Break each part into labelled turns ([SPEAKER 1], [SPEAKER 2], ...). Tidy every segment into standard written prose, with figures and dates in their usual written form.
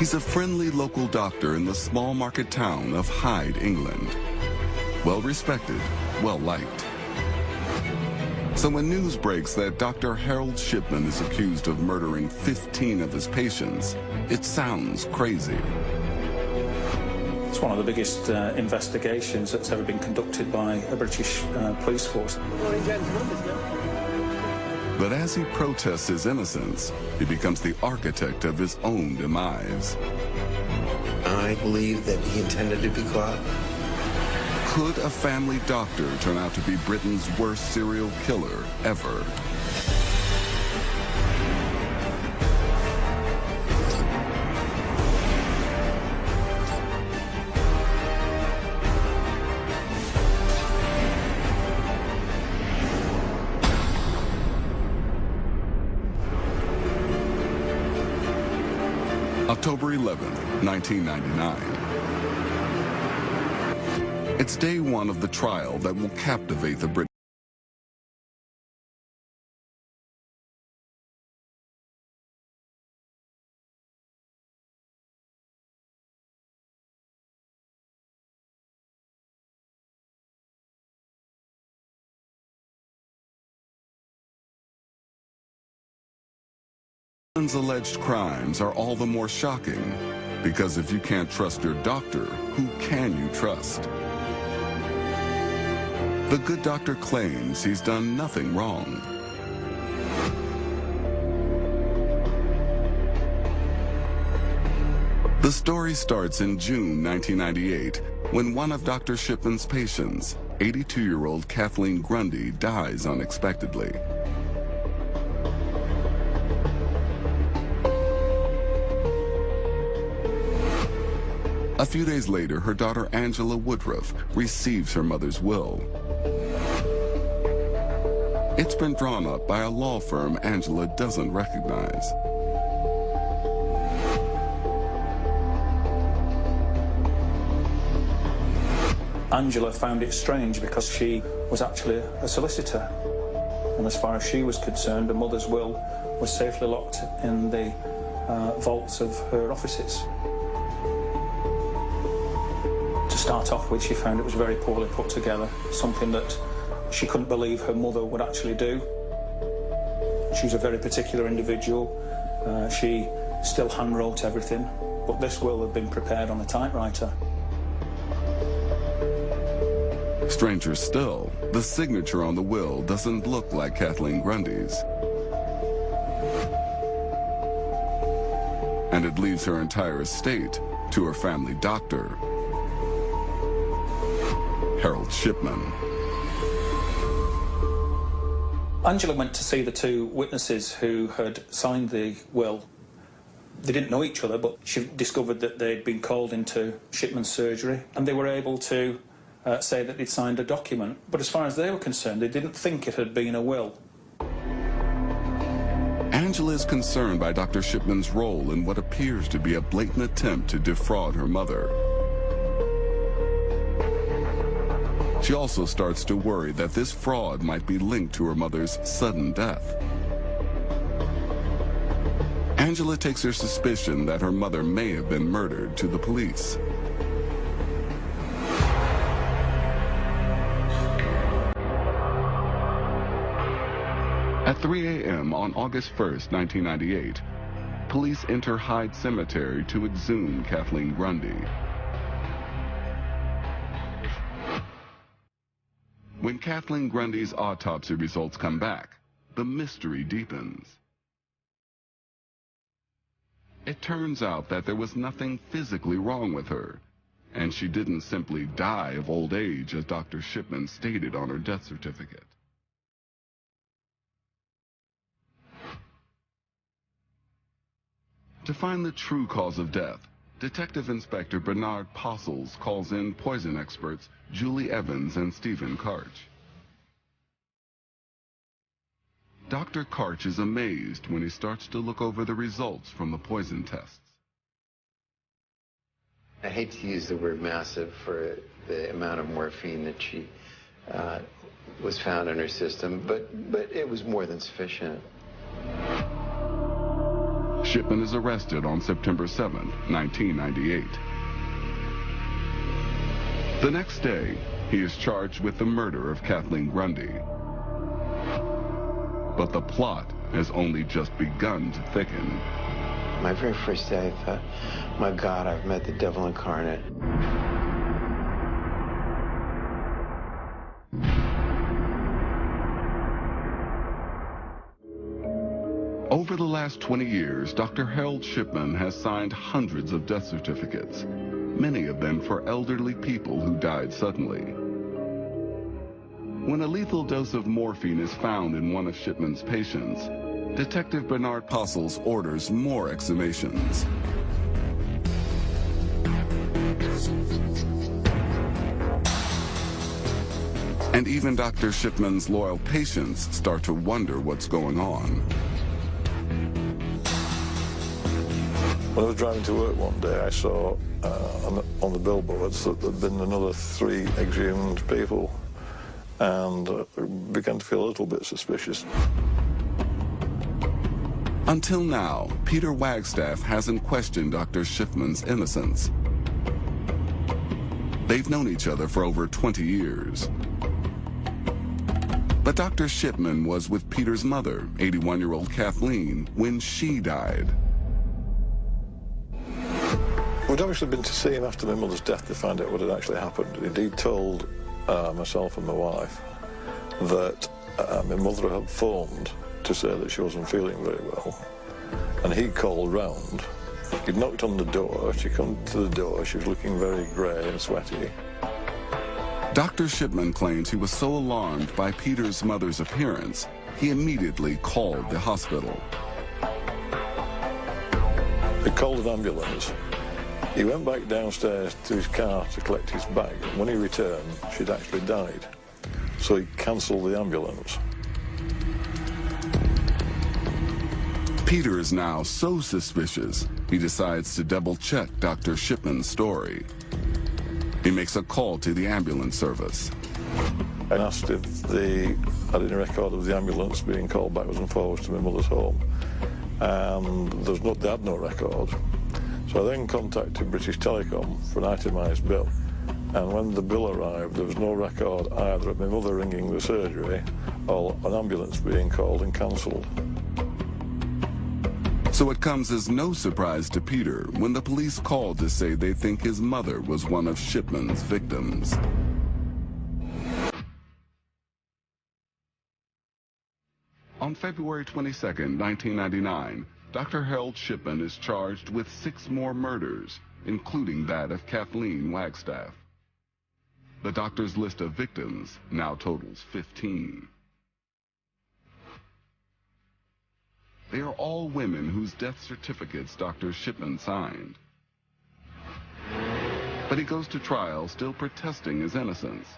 [SPEAKER 1] He's a friendly local doctor in the small market town of Hyde, England. Well-respected, well-liked. So when news breaks that Dr. Harold Shipman is accused of murdering 15 of his patients, it sounds crazy.
[SPEAKER 2] It's one of the biggest investigations that's ever been conducted by a British police force.
[SPEAKER 1] But as he protests his innocence, he becomes the architect of his own demise.
[SPEAKER 3] I believe that he intended to be caught.
[SPEAKER 1] Could a family doctor turn out to be Britain's worst serial killer ever? October 11th, 1999. It's day one of the trial that will captivate the British. Shipman's alleged crimes are all the more shocking, because if you can't trust your doctor, who can you trust? The good doctor claims he's done nothing wrong. The story starts in June 1998, when one of Dr. Shipman's patients, 82-year-old Kathleen Grundy, dies unexpectedly. A few days later, her daughter Angela Woodruff receives her mother's will. It's been drawn up by a law firm Angela doesn't recognize.
[SPEAKER 2] Angela found it strange because she was actually a solicitor. And as far as she was concerned, her mother's will was safely locked in the vaults of her offices. To start off with, she found it was very poorly put together, something that she couldn't believe her mother would actually do. She was a very particular individual. She still handwrote everything, but this will had been prepared on a typewriter.
[SPEAKER 1] Stranger still, the signature on the will doesn't look like Kathleen Grundy's. And it leaves her entire estate to her family doctor, Harold Shipman.
[SPEAKER 2] Angela went to see the two witnesses who had signed the will. They didn't know each other, but she discovered that they'd been called into Shipman's surgery, and they were able to say that they'd signed a document. But as far as they were concerned, they didn't think it had been a will.
[SPEAKER 1] Angela is concerned by Dr. Shipman's role in what appears to be a blatant attempt to defraud her mother. She also starts to worry that this fraud might be linked to her mother's sudden death. Angela takes her suspicion that her mother may have been murdered to the police. At 3 a.m. on August 1st, 1998, police enter Hyde Cemetery to exhume Kathleen Grundy. When Kathleen Grundy's autopsy results come back, the mystery deepens. It turns out that there was nothing physically wrong with her, and she didn't simply die of old age as Dr. Shipman stated on her death certificate. To find the true cause of death, Detective Inspector Bernard Possels calls in poison experts Julie Evans and Stephen Karch. Dr. Karch is amazed when he starts to look over the results from the poison tests.
[SPEAKER 3] I hate to use the word massive for the amount of morphine that she was found in her system, but it was more than sufficient.
[SPEAKER 1] Shipman is arrested on September 7, 1998. The next day, he is charged with the murder of Kathleen Grundy. But the plot has only just begun to thicken.
[SPEAKER 3] My very first day, I thought, my God, I've met the devil incarnate.
[SPEAKER 1] Over the last 20 years, Dr. Harold Shipman has signed hundreds of death certificates, many of them for elderly people who died suddenly. When a lethal dose of morphine is found in one of Shipman's patients, Detective Bernard Postles orders more exhumations. And even Dr. Shipman's loyal patients start to wonder what's going on.
[SPEAKER 4] When I was driving to work one day, I saw on the billboards that there'd been another 3 exhumed people, and began to feel a little bit suspicious.
[SPEAKER 1] Until now, Peter Wagstaff hasn't questioned Dr. Shipman's innocence. They've known each other for over 20 years. But Dr. Shipman was with Peter's mother, 81-year-old Kathleen, when she died.
[SPEAKER 4] We'd obviously been to see him after my mother's death to find out what had actually happened. He'd told myself and my wife that my mother had phoned to say that she wasn't feeling very well, and he called round. He'd knocked on the door. She come to the door. She was looking very grey and sweaty.
[SPEAKER 1] Dr. Shipman claims he was so alarmed by Peter's mother's appearance, he immediately called the hospital.
[SPEAKER 4] He called an ambulance. He went back downstairs to his car to collect his bag. When he returned, she'd actually died. So he cancelled the ambulance.
[SPEAKER 1] Peter is now so suspicious, he decides to double-check Dr. Shipman's story. He makes a call to the ambulance service.
[SPEAKER 4] I asked if they had any record of the ambulance being called backwards and forwards to my mother's home, and they had no record. So I then contacted British Telecom for an itemised bill, and when the bill arrived, there was no record either of my mother ringing the surgery or an ambulance being called and cancelled.
[SPEAKER 1] So it comes as no surprise to Peter when the police called to say they think his mother was one of Shipman's victims. On February 22, 1999, Dr. Harold Shipman is charged with 6 more murders, including that of Kathleen Wagstaff. The doctor's list of victims now totals 15. They are all women whose death certificates Dr. Shipman signed. But he goes to trial still protesting his innocence.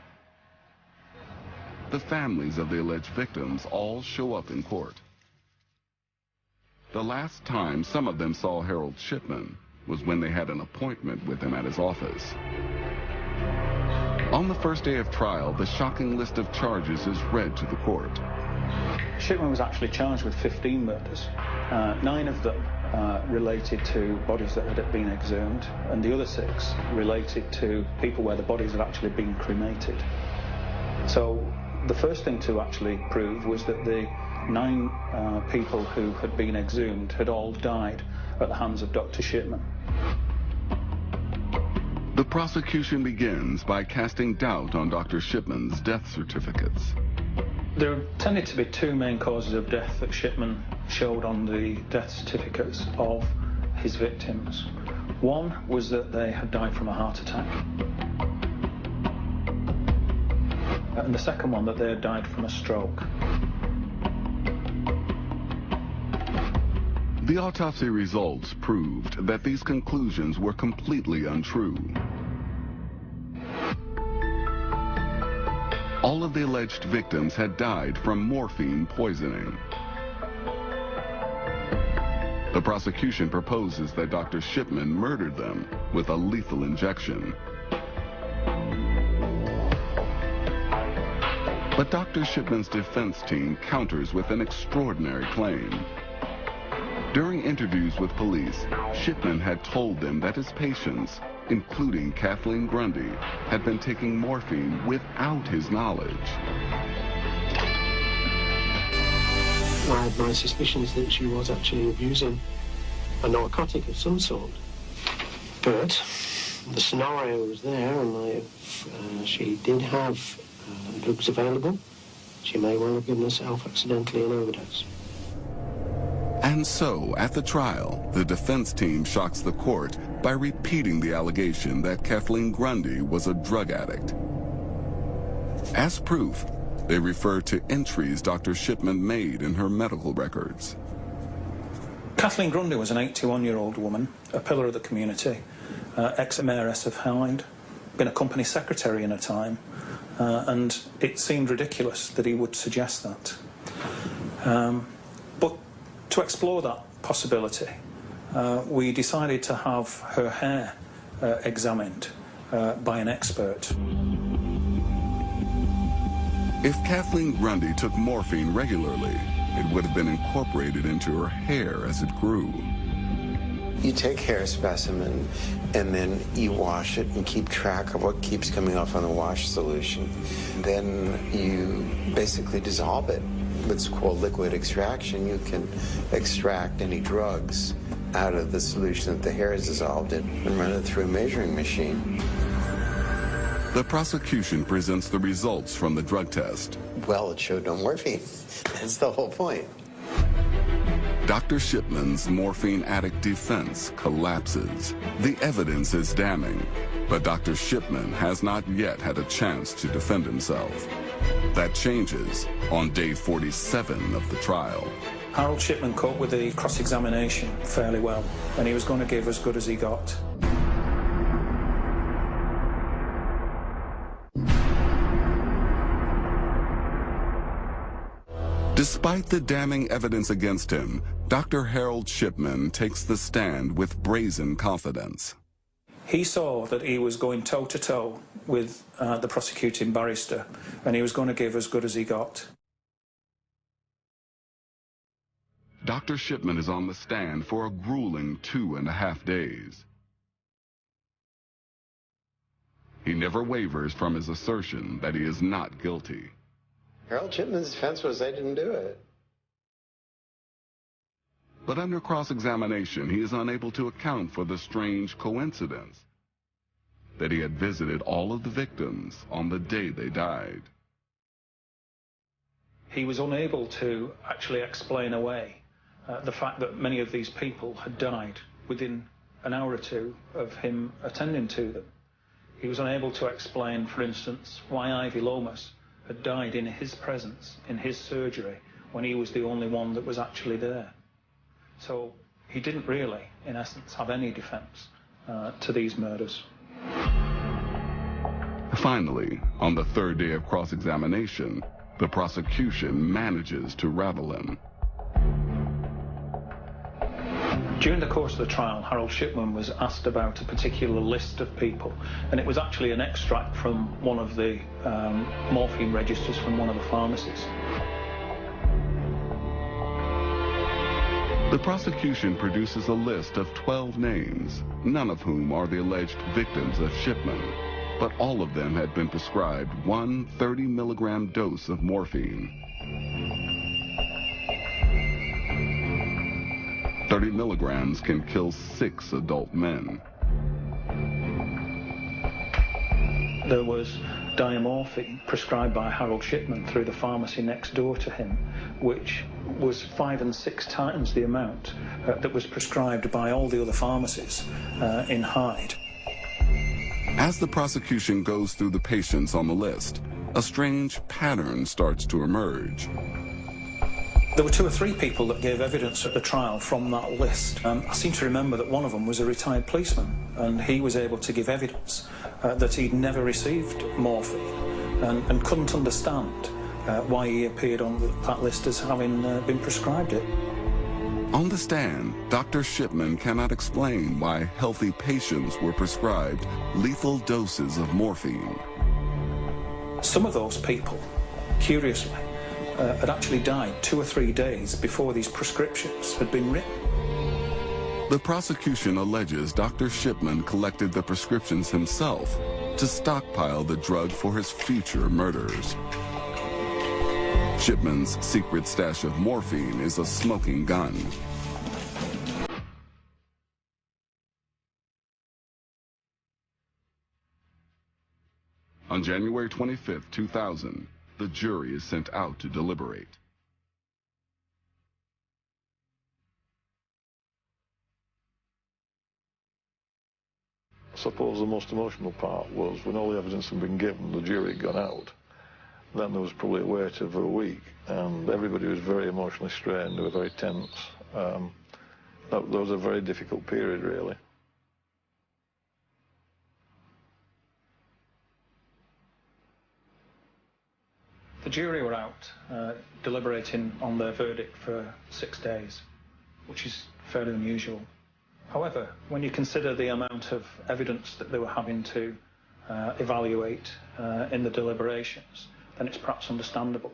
[SPEAKER 1] The families of the alleged victims all show up in court. The last time some of them saw Harold Shipman was when they had an appointment with him at his office. On the first day of trial, the shocking list of charges is read to the court.
[SPEAKER 2] Shipman was actually charged with 15 murders. 9 of them related to bodies that had been exhumed, and the other 6 related to people where the bodies had actually been cremated. So the first thing to actually prove was that the 9 people who had been exhumed had all died at the hands of Dr. Shipman.
[SPEAKER 1] The prosecution begins by casting doubt on Dr. Shipman's death certificates.
[SPEAKER 2] There tended to be 2 main causes of death that Shipman showed on the death certificates of his victims. One was that they had died from a heart attack. And the second one, that they had died from a stroke.
[SPEAKER 1] The autopsy results proved that these conclusions were completely untrue. All of the alleged victims had died from morphine poisoning. The prosecution proposes that Dr. Shipman murdered them with a lethal injection. But Dr. Shipman's defense team counters with an extraordinary claim. During interviews with police, Shipman had told them that his patients, including Kathleen Grundy, had been taking morphine without his knowledge.
[SPEAKER 5] I had my suspicions that she was actually abusing a narcotic of some sort. But the scenario was there, and she did have drugs available. She may well have given herself accidentally an overdose.
[SPEAKER 1] And so, at the trial, the defense team shocks the court by repeating the allegation that Kathleen Grundy was a drug addict. As proof, they refer to entries Dr. Shipman made in her medical records.
[SPEAKER 2] Kathleen Grundy was an 81-year-old woman, a pillar of the community, ex-mayoress of Hyde, been a company secretary in her time, and it seemed ridiculous that he would suggest that. But to explore that possibility, we decided to have her hair examined by an expert.
[SPEAKER 1] If Kathleen Grundy took morphine regularly, it would have been incorporated into her hair as it grew.
[SPEAKER 3] You take hair specimen and then you wash it and keep track of what keeps coming off on the wash solution. Then you basically dissolve it. What's called liquid extraction. You can extract any drugs out of the solution that the hair is dissolved in and run it through a measuring machine.
[SPEAKER 1] The prosecution presents the results from the drug test.
[SPEAKER 3] Well, it showed no morphine. That's the whole point.
[SPEAKER 1] Dr. Shipman's morphine addict defense collapses. The evidence is damning, but Dr. Shipman has not yet had a chance to defend himself. That changes on day 47 of the trial.
[SPEAKER 2] Harold Shipman coped with the cross-examination fairly well, and he was going to give as good as he got.
[SPEAKER 1] Despite the damning evidence against him, Dr. Harold Shipman takes the stand with brazen confidence.
[SPEAKER 2] He saw that he was going toe-to-toe with the prosecuting barrister, and he was going to give as good as he got.
[SPEAKER 1] Dr. Shipman is on the stand for a grueling 2.5 days. He never wavers from his assertion that he is not guilty.
[SPEAKER 3] Harold Shipman's defense was they didn't do it.
[SPEAKER 1] But under cross-examination, he is unable to account for the strange coincidence that he had visited all of the victims on the day they died.
[SPEAKER 2] He was unable to actually explain away the fact that many of these people had died within an hour or two of him attending to them. He was unable to explain, for instance, why Ivy Lomas had died in his presence, in his surgery, when he was the only one that was actually there. So he didn't really, in essence, have any defense to these murders.
[SPEAKER 1] Finally, on the third day of cross-examination, the prosecution manages to rattle him.
[SPEAKER 2] During the course of the trial, Harold Shipman was asked about a particular list of people, and it was actually an extract from one of the morphine registers from one of the pharmacies.
[SPEAKER 1] The prosecution produces a list of 12 names, none of whom are the alleged victims of Shipman, but all of them had been prescribed one 30-milligram dose of morphine. 30 milligrams can kill 6 adult men.
[SPEAKER 2] There was diamorphine prescribed by Harold Shipman through the pharmacy next door to him, which was 5 and 6 times the amount that was prescribed by all the other pharmacies in Hyde.
[SPEAKER 1] As the prosecution goes through the patients on the list, a strange pattern starts to emerge.
[SPEAKER 2] There were 2 or 3 people that gave evidence at the trial from that list. I seem to remember that one of them was a retired policeman, and he was able to give evidence that he'd never received morphine and couldn't understand why he appeared on that list as having been prescribed it.
[SPEAKER 1] On the stand, Dr. Shipman cannot explain why healthy patients were prescribed lethal doses of morphine.
[SPEAKER 2] Some of those people, curiously, had actually died 2 or 3 days before these prescriptions had been written.
[SPEAKER 1] The prosecution alleges Dr. Shipman collected the prescriptions himself to stockpile the drug for his future murders. Shipman's secret stash of morphine is a smoking gun. On January 25, 2000, the jury is sent out to deliberate.
[SPEAKER 4] I suppose the most emotional part was when all the evidence had been given, the jury had gone out. Then there was probably a wait of a week, and everybody was very emotionally strained. They were very tense. That was a very difficult period, really.
[SPEAKER 2] The jury were out deliberating on their verdict for 6 days, which is fairly unusual. However, when you consider the amount of evidence that they were having to evaluate in the deliberations, then it's perhaps understandable.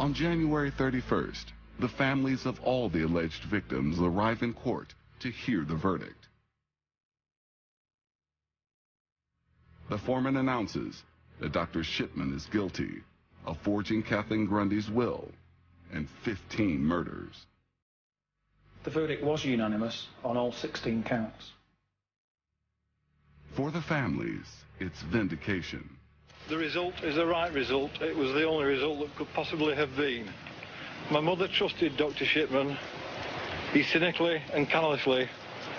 [SPEAKER 1] On January 31st, the families of all the alleged victims arrive in court to hear the verdict. The foreman announces that Dr. Shipman is guilty of forging Kathleen Grundy's will and 15 murders.
[SPEAKER 2] The verdict was unanimous on all 16 counts.
[SPEAKER 1] For the families, it's vindication.
[SPEAKER 4] The result is the right result. It was the only result that could possibly have been. My mother trusted Dr. Shipman. He cynically and callously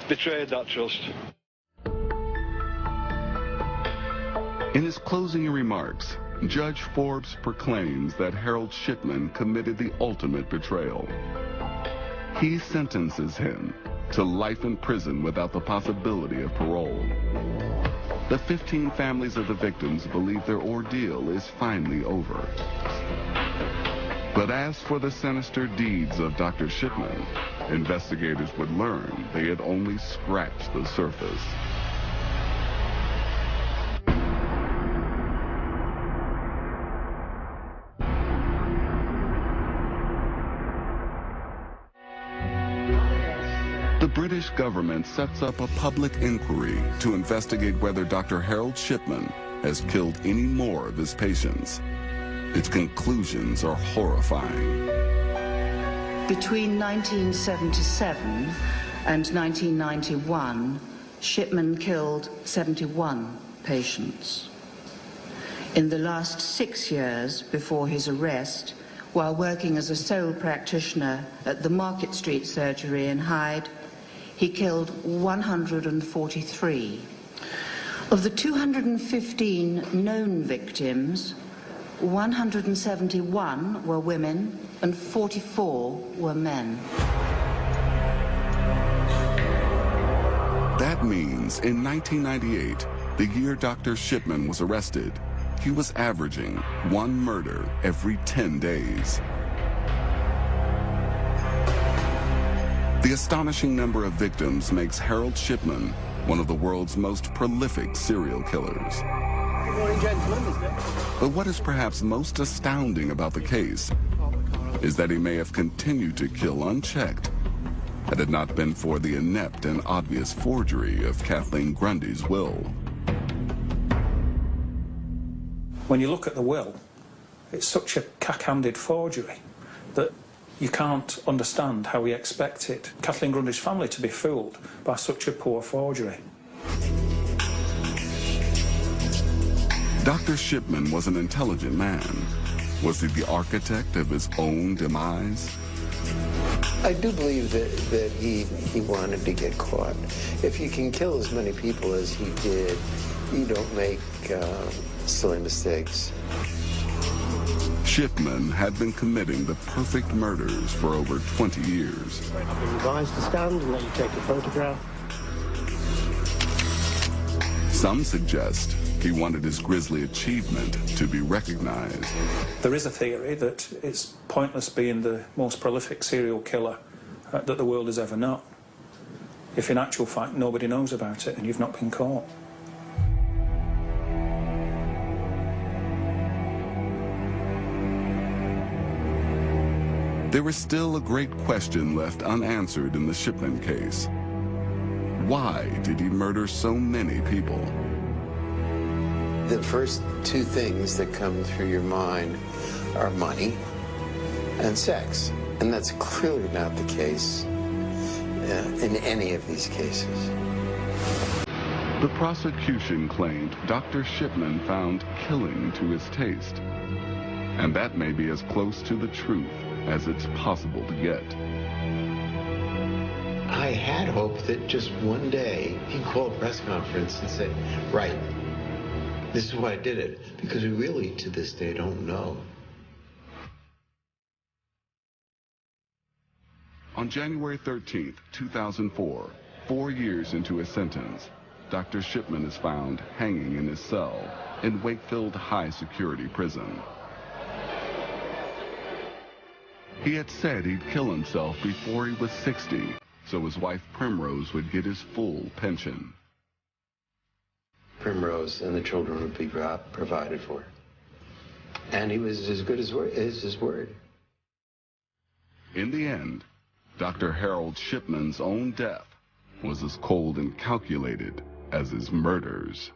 [SPEAKER 4] betrayed that trust.
[SPEAKER 1] In his closing remarks, Judge Forbes proclaims that Harold Shipman committed the ultimate betrayal. He sentences him to life in prison without the possibility of parole. The 15 families of the victims believe their ordeal is finally over. But as for the sinister deeds of Dr. Shipman, investigators would learn they had only scratched the surface. The British government sets up a public inquiry to investigate whether Dr. Harold Shipman has killed any more of his patients. Its conclusions are horrifying.
[SPEAKER 6] Between 1977 and 1991, Shipman killed 71 patients. In the last 6 years before his arrest, while working as a sole practitioner at the Market Street Surgery in Hyde, he killed 143. Of the 215 known victims, 171 were women and 44 were men.
[SPEAKER 1] That means in 1998, the year Dr. Shipman was arrested, he was averaging 1 murder every 10 days. The astonishing number of victims makes Harold Shipman one of the world's most prolific serial killers.
[SPEAKER 5] Good morning, gentlemen.
[SPEAKER 1] But what is perhaps most astounding about the case is that he may have continued to kill unchecked had it not been for the inept and obvious forgery of Kathleen Grundy's will.
[SPEAKER 2] When you look at the will, it's such a cack-handed forgery that you can't understand how he expected Kathleen Grundy's family to be fooled by such a poor forgery.
[SPEAKER 1] Dr. Shipman was an intelligent man. Was he the architect of his own demise?
[SPEAKER 3] I do believe that he wanted to get caught. If you can kill as many people as he did, you don't make silly mistakes.
[SPEAKER 1] Shipman had been committing the perfect murders for over 20 years.
[SPEAKER 5] I've been advised to stand and let you take a photograph.
[SPEAKER 1] Some suggest he wanted his grisly achievement to be recognized.
[SPEAKER 2] There is a theory that it's pointless being the most prolific serial killer that the world has ever known, if in actual fact nobody knows about it and you've not been caught.
[SPEAKER 1] There was still a great question left unanswered in the Shipman case. Why did he murder so many people?
[SPEAKER 3] The first two things that come through your mind are money and sex. And that's clearly not the case in any of these cases.
[SPEAKER 1] The prosecution claimed Dr. Shipman found killing to his taste. And that may be as close to the truth as it's possible to get.
[SPEAKER 3] I had hoped that just one day he'd call a press conference and say, right, this is why I did it, because we really, to this day, don't know.
[SPEAKER 1] On January 13th, 2004, 4 years into his sentence, Dr. Shipman is found hanging in his cell in Wakefield High Security Prison. He had said he'd kill himself before he was 60, so his wife Primrose would get his full pension.
[SPEAKER 3] Primrose and the children would be provided for. And he was as good as his word.
[SPEAKER 1] In the end, Dr. Harold Shipman's own death was as cold and calculated as his murders.